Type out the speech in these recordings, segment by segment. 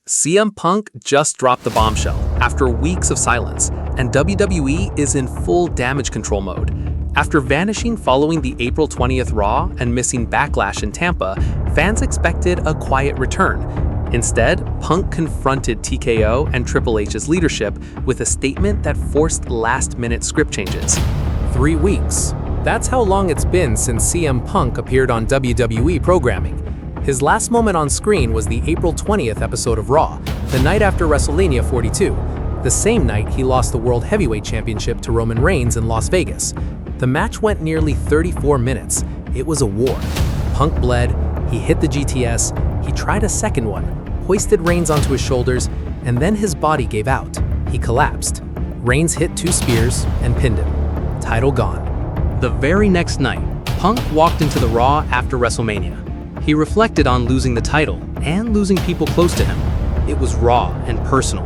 CM Punk just dropped the bombshell after weeks of silence, and WWE is in full damage control mode. After vanishing following the April 20th Raw and missing Backlash in Tampa, fans expected a quiet return. Instead, Punk confronted TKO and Triple H's leadership with a statement that forced last-minute script changes. 3 weeks. That's how long it's been since CM Punk appeared on WWE programming. His last moment on screen was the April 20th episode of Raw, the night after WrestleMania 42. The same night he lost the World Heavyweight Championship to Roman Reigns in Las Vegas. The match went nearly 34 minutes. It was a war. Punk bled, he hit the GTS, he tried a second one, hoisted Reigns onto his shoulders, and then his body gave out. He collapsed. Reigns hit 2 spears and pinned him. Title gone. The very next night, Punk walked into the Raw after WrestleMania. He reflected on losing the title and losing people close to him. It was raw and personal.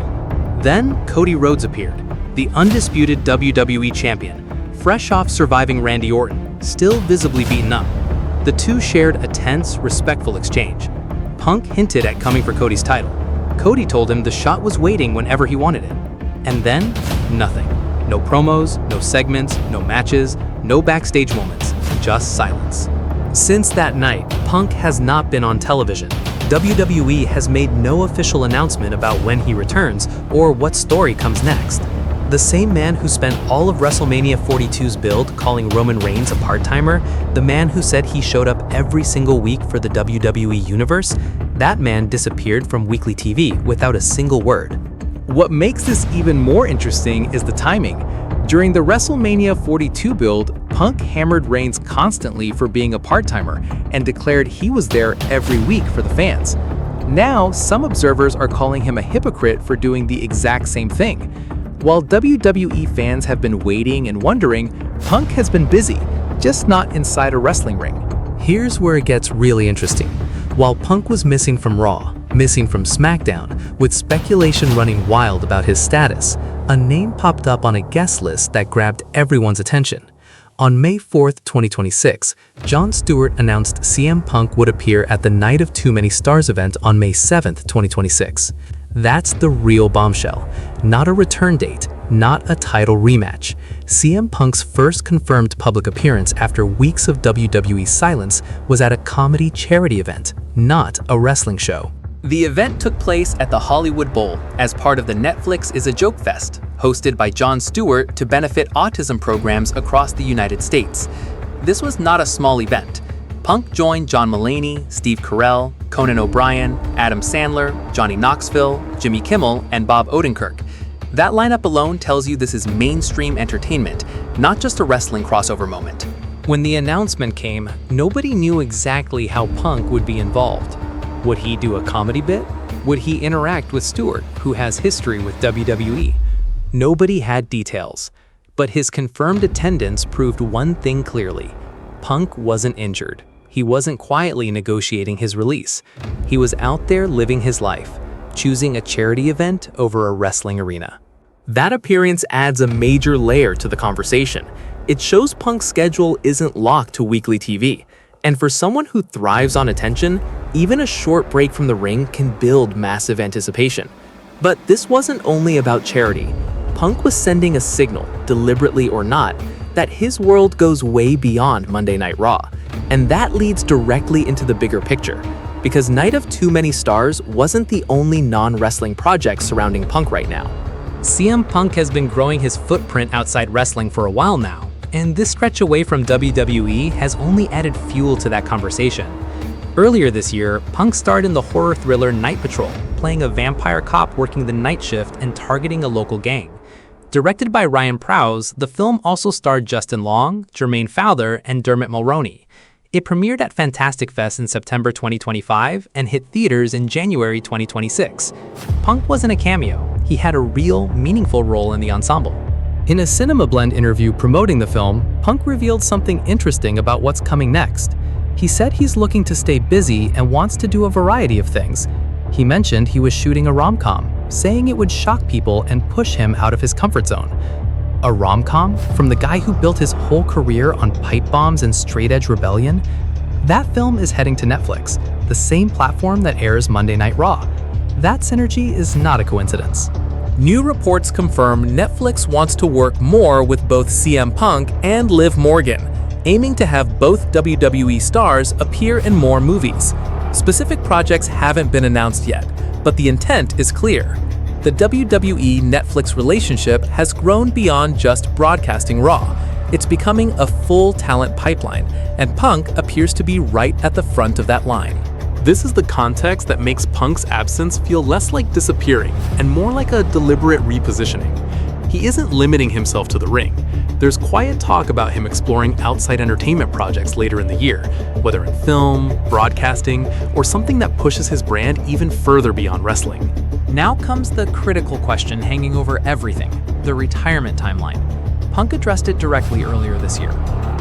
Then Cody Rhodes appeared, the undisputed WWE champion, fresh off surviving Randy Orton, still visibly beaten up. The two shared a tense, respectful exchange. Punk hinted at coming for Cody's title. Cody told him the shot was waiting whenever he wanted it. And then, nothing. No promos, no segments, no matches, no backstage moments, just silence. Since that night, Punk has not been on television. WWE has made no official announcement about when he returns or what story comes next. The same man who spent all of WrestleMania 42's build calling Roman Reigns a part-timer, the man who said he showed up every single week for the WWE Universe, that man disappeared from weekly TV without a single word. What makes this even more interesting is the timing. During the WrestleMania 42 build, Punk hammered Reigns constantly for being a part-timer and declared he was there every week for the fans. Now, some observers are calling him a hypocrite for doing the exact same thing. While WWE fans have been waiting and wondering, Punk has been busy, just not inside a wrestling ring. Here's where it gets really interesting. While Punk was missing from Raw, missing from SmackDown, with speculation running wild about his status, a name popped up on a guest list that grabbed everyone's attention. On May 4th, 2026, Jon Stewart announced CM Punk would appear at the Night of Too Many Stars event on May 7th, 2026. That's the real bombshell. Not a return date, not a title rematch. CM Punk's first confirmed public appearance after weeks of WWE silence was at a comedy charity event, not a wrestling show. The event took place at the Hollywood Bowl as part of the Netflix Is a Joke Fest, hosted by Jon Stewart to benefit autism programs across the United States. This was not a small event. Punk joined John Mulaney, Steve Carell, Conan O'Brien, Adam Sandler, Johnny Knoxville, Jimmy Kimmel, and Bob Odenkirk. That lineup alone tells you this is mainstream entertainment, not just a wrestling crossover moment. When the announcement came, nobody knew exactly how Punk would be involved. Would he do a comedy bit? Would he interact with Stewart, who has history with WWE? Nobody had details, but his confirmed attendance proved one thing clearly. Punk wasn't injured. He wasn't quietly negotiating his release. He was out there living his life, choosing a charity event over a wrestling arena. That appearance adds a major layer to the conversation. It shows Punk's schedule isn't locked to weekly TV. And for someone who thrives on attention, even a short break from the ring can build massive anticipation. But this wasn't only about charity. Punk was sending a signal, deliberately or not, that his world goes way beyond Monday Night Raw. And that leads directly into the bigger picture. Because Night of Too Many Stars wasn't the only non-wrestling project surrounding Punk right now. CM Punk has been growing his footprint outside wrestling for a while now. And this stretch away from WWE has only added fuel to that conversation. Earlier this year, Punk starred in the horror thriller Night Patrol, playing a vampire cop working the night shift and targeting a local gang. Directed by Ryan Prowse, the film also starred Justin Long, Jermaine Fowler, and Dermot Mulroney. It premiered at Fantastic Fest in September 2025 and hit theaters in January 2026. Punk wasn't a cameo. He had a real, meaningful role in the ensemble. In a Cinema Blend interview promoting the film, Punk revealed something interesting about what's coming next. He said he's looking to stay busy and wants to do a variety of things. He mentioned he was shooting a rom-com, saying it would shock people and push him out of his comfort zone. A rom-com from the guy who built his whole career on pipe bombs and straight-edge rebellion? That film is heading to Netflix, the same platform that airs Monday Night Raw. That synergy is not a coincidence. New reports confirm Netflix wants to work more with both CM Punk and Liv Morgan, aiming to have both WWE stars appear in more movies. Specific projects haven't been announced yet, but the intent is clear. The WWE-Netflix relationship has grown beyond just broadcasting Raw. It's becoming a full talent pipeline, and Punk appears to be right at the front of that line. This is the context that makes Punk's absence feel less like disappearing and more like a deliberate repositioning. He isn't limiting himself to the ring. There's quiet talk about him exploring outside entertainment projects later in the year, whether in film, broadcasting, or something that pushes his brand even further beyond wrestling. Now comes the critical question hanging over everything, the retirement timeline. Punk addressed it directly earlier this year.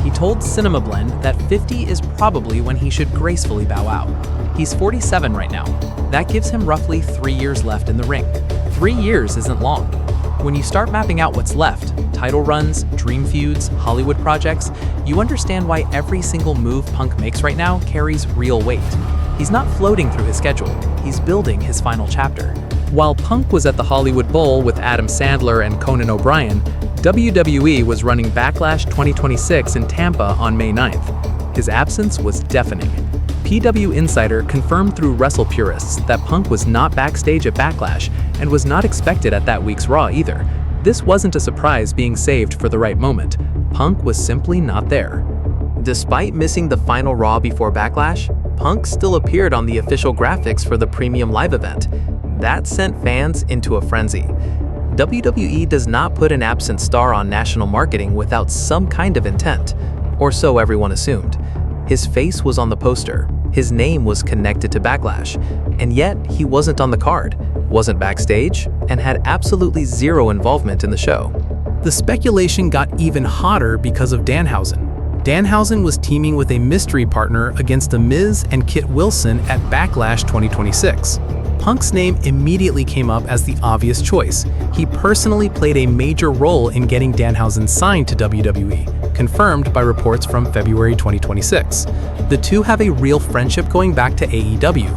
He told Cinema Blend that 50 is probably when he should gracefully bow out. He's 47 right now. That gives him roughly 3 years left in the ring. 3 years isn't long. When you start mapping out what's left, title runs, dream feuds, Hollywood projects, you understand why every single move Punk makes right now carries real weight. He's not floating through his schedule, he's building his final chapter. While Punk was at the Hollywood Bowl with Adam Sandler and Conan O'Brien, WWE was running Backlash 2026 in Tampa on May 9th. His absence was deafening. PW Insider confirmed through WrestlePurists that Punk was not backstage at Backlash and was not expected at that week's Raw either. This wasn't a surprise being saved for the right moment. Punk was simply not there. Despite missing the final Raw before Backlash, Punk still appeared on the official graphics for the premium live event. That sent fans into a frenzy. WWE does not put an absent star on national marketing without some kind of intent, or so everyone assumed. His face was on the poster, his name was connected to Backlash, and yet he wasn't on the card, wasn't backstage, and had absolutely zero involvement in the show. The speculation got even hotter because of Danhausen. Danhausen was teaming with a mystery partner against The Miz and Kit Wilson at Backlash 2026. Punk's name immediately came up as the obvious choice. He personally played a major role in getting Danhausen signed to WWE, confirmed by reports from February 2026. The two have a real friendship going back to AEW.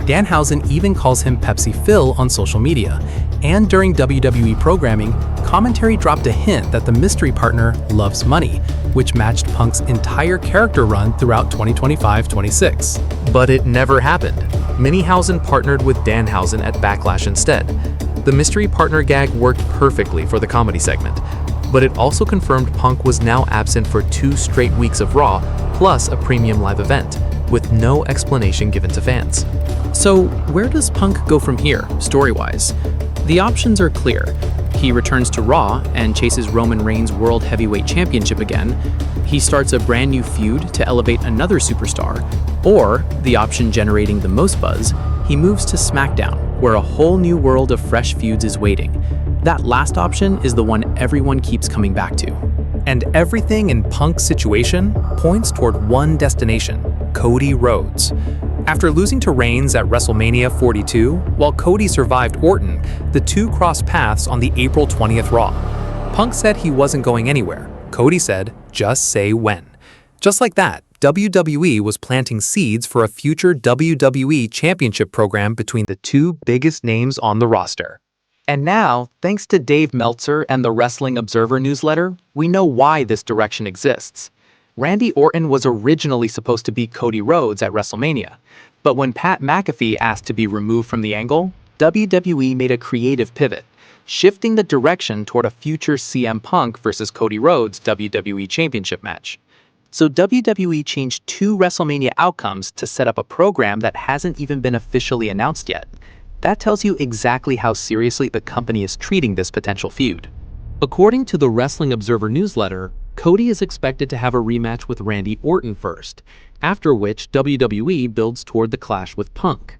Danhausen even calls him Pepsi Phil on social media. And during WWE programming, commentary dropped a hint that the mystery partner loves money, which matched Punk's entire character run throughout 2025-26. But it never happened. Minniehausen partnered with Danhausen at Backlash instead. The mystery partner gag worked perfectly for the comedy segment, but it also confirmed Punk was now absent for 2 straight weeks of Raw, plus a premium live event, with no explanation given to fans. So where does Punk go from here, story-wise? The options are clear. He returns to Raw and chases Roman Reigns' World Heavyweight Championship again. He starts a brand new feud to elevate another superstar. Or, the option generating the most buzz, he moves to SmackDown, where a whole new world of fresh feuds is waiting. That last option is the one everyone keeps coming back to. And everything in Punk's situation points toward one destination: Cody Rhodes. After losing to Reigns at WrestleMania 42, while Cody survived Orton, the two crossed paths on the April 20th Raw. Punk said he wasn't going anywhere. Cody said, "Just say when." Just like that, WWE was planting seeds for a future WWE Championship program between the two biggest names on the roster. And now, thanks to Dave Meltzer and the Wrestling Observer newsletter, we know why this direction exists. Randy Orton was originally supposed to beat Cody Rhodes at WrestleMania, but when Pat McAfee asked to be removed from the angle, WWE made a creative pivot, shifting the direction toward a future CM Punk versus Cody Rhodes WWE Championship match. So WWE changed 2 WrestleMania outcomes to set up a program that hasn't even been officially announced yet. That tells you exactly how seriously the company is treating this potential feud. According to the Wrestling Observer newsletter, Cody is expected to have a rematch with Randy Orton first, after which WWE builds toward the clash with Punk.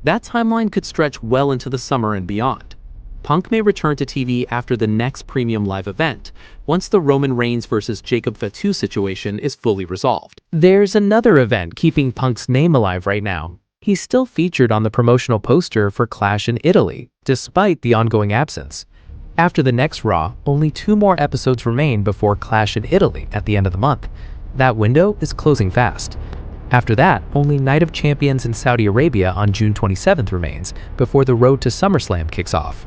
That timeline could stretch well into the summer and beyond. Punk may return to TV after the next premium live event, once the Roman Reigns versus Jacob Fatu situation is fully resolved. There's another event keeping Punk's name alive right now. He's still featured on the promotional poster for Clash in Italy, despite the ongoing absence. After the next Raw, only 2 more episodes remain before Clash in Italy at the end of the month. That window is closing fast. After that, only Night of Champions in Saudi Arabia on June 27th remains, before the road to SummerSlam kicks off.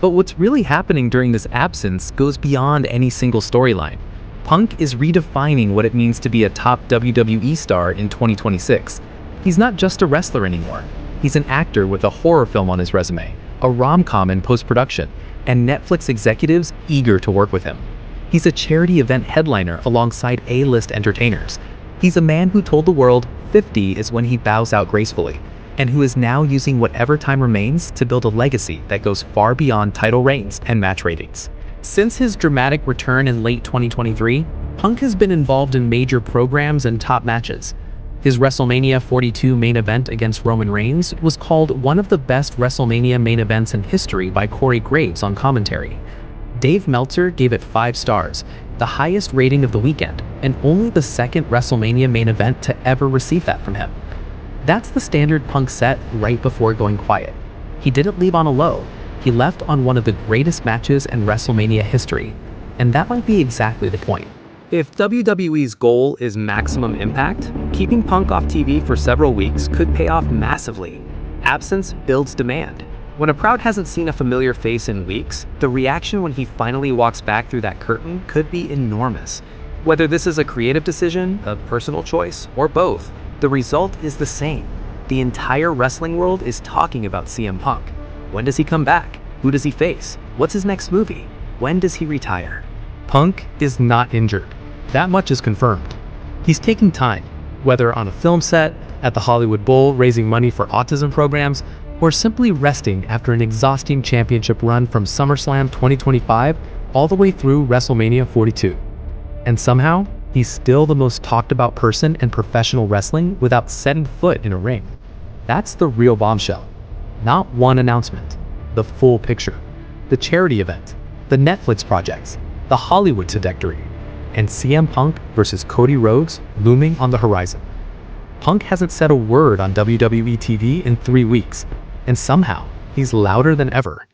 But what's really happening during this absence goes beyond any single storyline. Punk is redefining what it means to be a top WWE star in 2026. He's not just a wrestler anymore. He's an actor with a horror film on his resume, a rom-com in post-production, and Netflix executives eager to work with him. He's a charity event headliner alongside A-list entertainers. He's a man who told the world 50 is when he bows out gracefully, and who is now using whatever time remains to build a legacy that goes far beyond title reigns and match ratings. Since his dramatic return in late 2023, Punk has been involved in major programs and top matches. His WrestleMania 42 main event against Roman Reigns was called one of the best WrestleMania main events in history by Corey Graves on commentary. Dave Meltzer gave it 5 stars, the highest rating of the weekend, and only the second WrestleMania main event to ever receive that from him. That's the standard Punk set right before going quiet. He didn't leave on a low. He left on one of the greatest matches in WrestleMania history, and that might be exactly the point. If WWE's goal is maximum impact, keeping Punk off TV for several weeks could pay off massively. Absence builds demand. When a crowd hasn't seen a familiar face in weeks, the reaction when he finally walks back through that curtain could be enormous. Whether this is a creative decision, a personal choice, or both, the result is the same. The entire wrestling world is talking about CM Punk. When does he come back? Who does he face? What's his next movie? When does he retire? Punk is not injured. That much is confirmed. He's taking time, whether on a film set, at the Hollywood Bowl raising money for autism programs, or simply resting after an exhausting championship run from SummerSlam 2025 all the way through WrestleMania 42. And somehow, he's still the most talked about person in professional wrestling without setting foot in a ring. That's the real bombshell. Not one announcement, the full picture. The charity event, the Netflix projects, the Hollywood trajectory, and CM Punk versus Cody Rhodes looming on the horizon. Punk hasn't said a word on WWE TV in 3 weeks, and somehow he's louder than ever.